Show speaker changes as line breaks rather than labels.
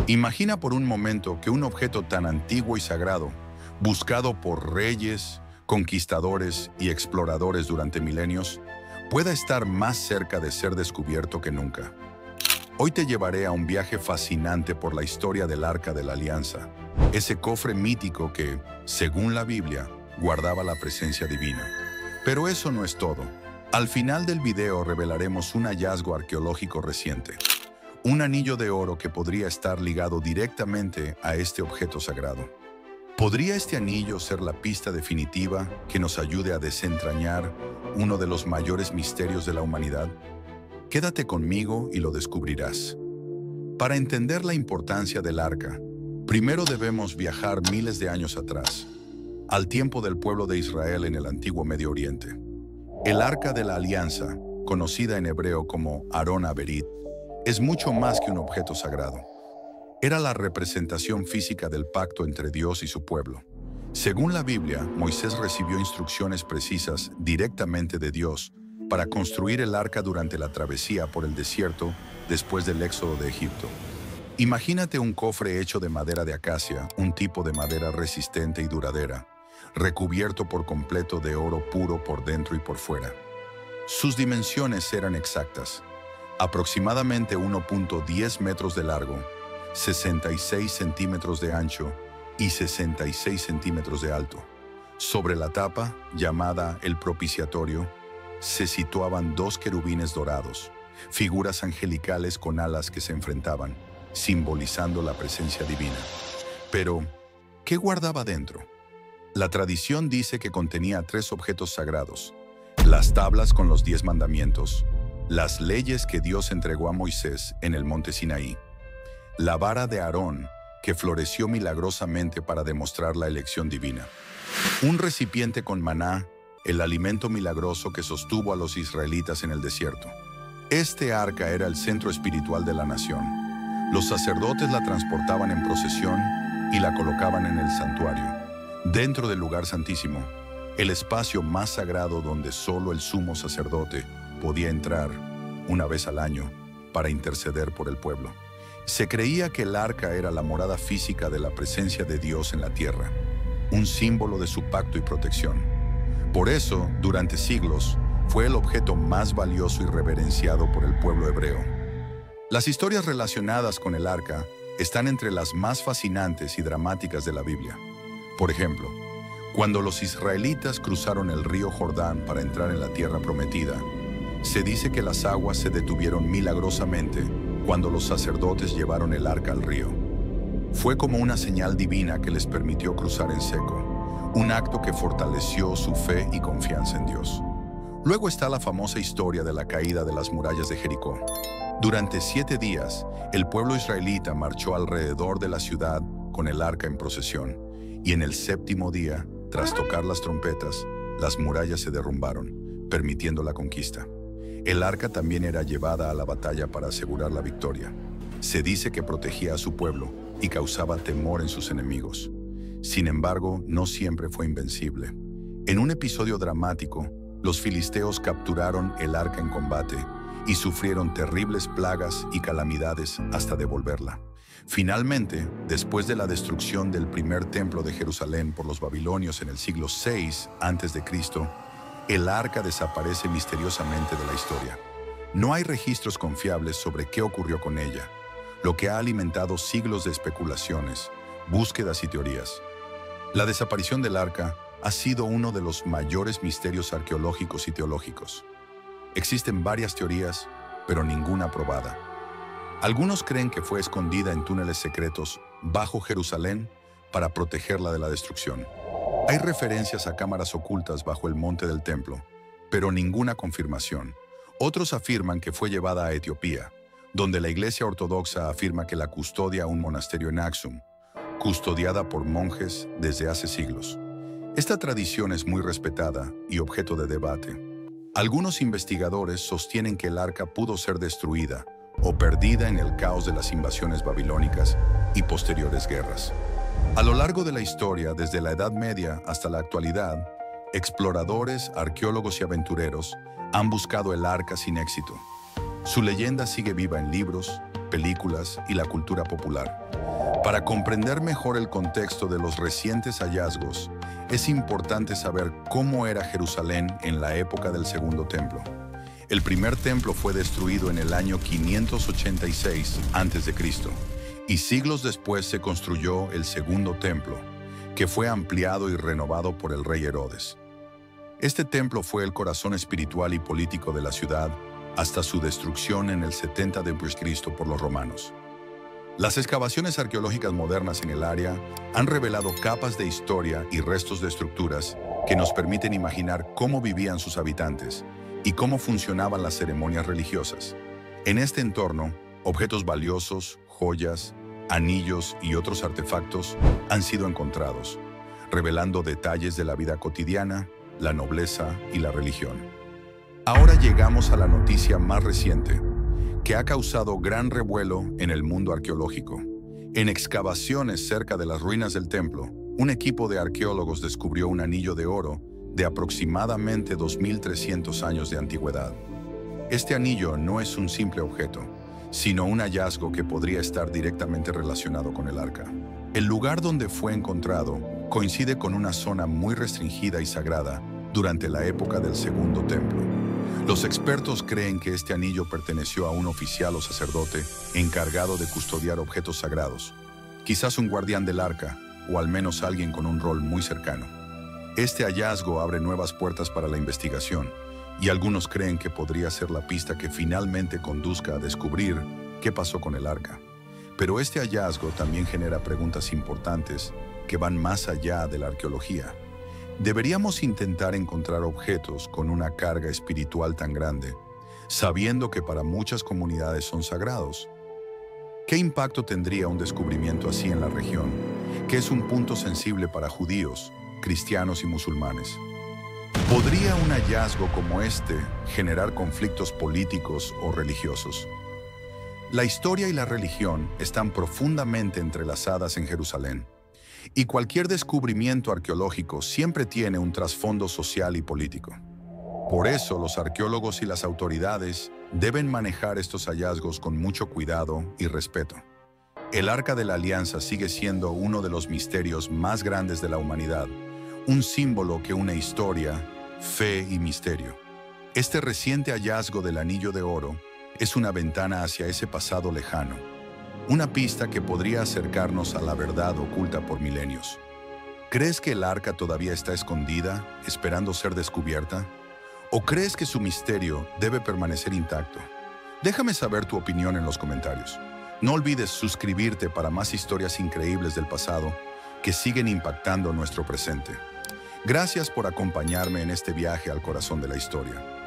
Imagina por un momento que un objeto tan antiguo y sagrado, buscado por reyes, conquistadores y exploradores durante milenios, pueda estar más cerca de ser descubierto que nunca. Hoy te llevaré a un viaje fascinante por la historia del Arca de la Alianza, ese cofre mítico que, según la Biblia, guardaba la presencia divina. Pero eso no es todo. Al final del video revelaremos un hallazgo arqueológico reciente, un anillo de oro que podría estar ligado directamente a este objeto sagrado. ¿Podría este anillo ser la pista definitiva que nos ayude a desentrañar uno de los mayores misterios de la humanidad? Quédate conmigo y lo descubrirás. Para entender la importancia del arca, primero debemos viajar miles de años atrás, al tiempo del pueblo de Israel en el antiguo Medio Oriente. El Arca de la Alianza, conocida en hebreo como Aarón Averit, es mucho más que un objeto sagrado. Era la representación física del pacto entre Dios y su pueblo. Según la Biblia, Moisés recibió instrucciones precisas directamente de Dios para construir el arca durante la travesía por el desierto después del éxodo de Egipto. Imagínate un cofre hecho de madera de acacia, un tipo de madera resistente y duradera, recubierto por completo de oro puro por dentro y por fuera. Sus dimensiones eran exactas, aproximadamente 1.10 metros de largo, 66 centímetros de ancho y 66 centímetros de alto. Sobre la tapa, llamada el propiciatorio, se situaban dos querubines dorados, figuras angelicales con alas que se enfrentaban, simbolizando la presencia divina. Pero, ¿qué guardaba dentro? La tradición dice que contenía 3 objetos sagrados: las tablas con los 10 mandamientos, las leyes que Dios entregó a Moisés en el monte Sinaí, la vara de Aarón, que floreció milagrosamente para demostrar la elección divina, un recipiente con maná, el alimento milagroso que sostuvo a los israelitas en el desierto. Este arca era el centro espiritual de la nación. Los sacerdotes la transportaban en procesión y la colocaban en el santuario, dentro del lugar santísimo, el espacio más sagrado donde solo el sumo sacerdote podía entrar una vez al año para interceder por el pueblo. Se creía que el arca era la morada física de la presencia de Dios en la tierra, un símbolo de su pacto y protección. Por eso, durante siglos, fue el objeto más valioso y reverenciado por el pueblo hebreo. Las historias relacionadas con el arca están entre las más fascinantes y dramáticas de la Biblia. Por ejemplo, cuando los israelitas cruzaron el río Jordán para entrar en la tierra prometida, se dice que las aguas se detuvieron milagrosamente cuando los sacerdotes llevaron el arca al río. Fue como una señal divina que les permitió cruzar en seco, un acto que fortaleció su fe y confianza en Dios. Luego está la famosa historia de la caída de las murallas de Jericó. Durante 7 días, el pueblo israelita marchó alrededor de la ciudad con el arca en procesión, y en el 7º día, tras tocar las trompetas, las murallas se derrumbaron, permitiendo la conquista. El arca también era llevada a la batalla para asegurar la victoria. Se dice que protegía a su pueblo y causaba temor en sus enemigos. Sin embargo, no siempre fue invencible. En un episodio dramático, los filisteos capturaron el arca en combate y sufrieron terribles plagas y calamidades hasta devolverla. Finalmente, después de la destrucción del primer templo de Jerusalén por los babilonios en el siglo VI a.C., el arca desaparece misteriosamente de la historia. No hay registros confiables sobre qué ocurrió con ella, lo que ha alimentado siglos de especulaciones, búsquedas y teorías. La desaparición del arca ha sido uno de los mayores misterios arqueológicos y teológicos. Existen varias teorías, pero ninguna probada. Algunos creen que fue escondida en túneles secretos bajo Jerusalén para protegerla de la destrucción. Hay referencias a cámaras ocultas bajo el monte del templo, pero ninguna confirmación. Otros afirman que fue llevada a Etiopía, donde la Iglesia Ortodoxa afirma que la custodia un monasterio en Axum, custodiada por monjes desde hace siglos. Esta tradición es muy respetada y objeto de debate. Algunos investigadores sostienen que el arca pudo ser destruida o perdida en el caos de las invasiones babilónicas y posteriores guerras. A lo largo de la historia, desde la Edad Media hasta la actualidad, exploradores, arqueólogos y aventureros han buscado el arca sin éxito. Su leyenda sigue viva en libros, películas y la cultura popular. Para comprender mejor el contexto de los recientes hallazgos, es importante saber cómo era Jerusalén en la época del Segundo Templo. El primer templo fue destruido en el año 586 a.C. y siglos después se construyó el Segundo Templo, que fue ampliado y renovado por el rey Herodes. Este templo fue el corazón espiritual y político de la ciudad hasta su destrucción en el 70 d.C. por los romanos. Las excavaciones arqueológicas modernas en el área han revelado capas de historia y restos de estructuras que nos permiten imaginar cómo vivían sus habitantes y cómo funcionaban las ceremonias religiosas. En este entorno, objetos valiosos, joyas, anillos y otros artefactos han sido encontrados, revelando detalles de la vida cotidiana, la nobleza y la religión. Ahora llegamos a la noticia más reciente, que ha causado gran revuelo en el mundo arqueológico. En excavaciones cerca de las ruinas del templo, un equipo de arqueólogos descubrió un anillo de oro de aproximadamente 2.300 años de antigüedad. Este anillo no es un simple objeto, sino un hallazgo que podría estar directamente relacionado con el arca. El lugar donde fue encontrado coincide con una zona muy restringida y sagrada durante la época del Segundo Templo. Los expertos creen que este anillo perteneció a un oficial o sacerdote encargado de custodiar objetos sagrados, quizás un guardián del arca o al menos alguien con un rol muy cercano. Este hallazgo abre nuevas puertas para la investigación y algunos creen que podría ser la pista que finalmente conduzca a descubrir qué pasó con el arca. Pero este hallazgo también genera preguntas importantes que van más allá de la arqueología. ¿Deberíamos intentar encontrar objetos con una carga espiritual tan grande, sabiendo que para muchas comunidades son sagrados? ¿Qué impacto tendría un descubrimiento así en la región, que es un punto sensible para judíos, cristianos y musulmanes? ¿Podría un hallazgo como este generar conflictos políticos o religiosos? La historia y la religión están profundamente entrelazadas en Jerusalén, y cualquier descubrimiento arqueológico siempre tiene un trasfondo social y político. Por eso, los arqueólogos y las autoridades deben manejar estos hallazgos con mucho cuidado y respeto. El Arca de la Alianza sigue siendo uno de los misterios más grandes de la humanidad, un símbolo que une historia, fe y misterio. Este reciente hallazgo del Anillo de Oro es una ventana hacia ese pasado lejano, una pista que podría acercarnos a la verdad oculta por milenios. ¿Crees que el arca todavía está escondida, esperando ser descubierta? ¿O crees que su misterio debe permanecer intacto? Déjame saber tu opinión en los comentarios. No olvides suscribirte para más historias increíbles del pasado que siguen impactando nuestro presente. Gracias por acompañarme en este viaje al corazón de la historia.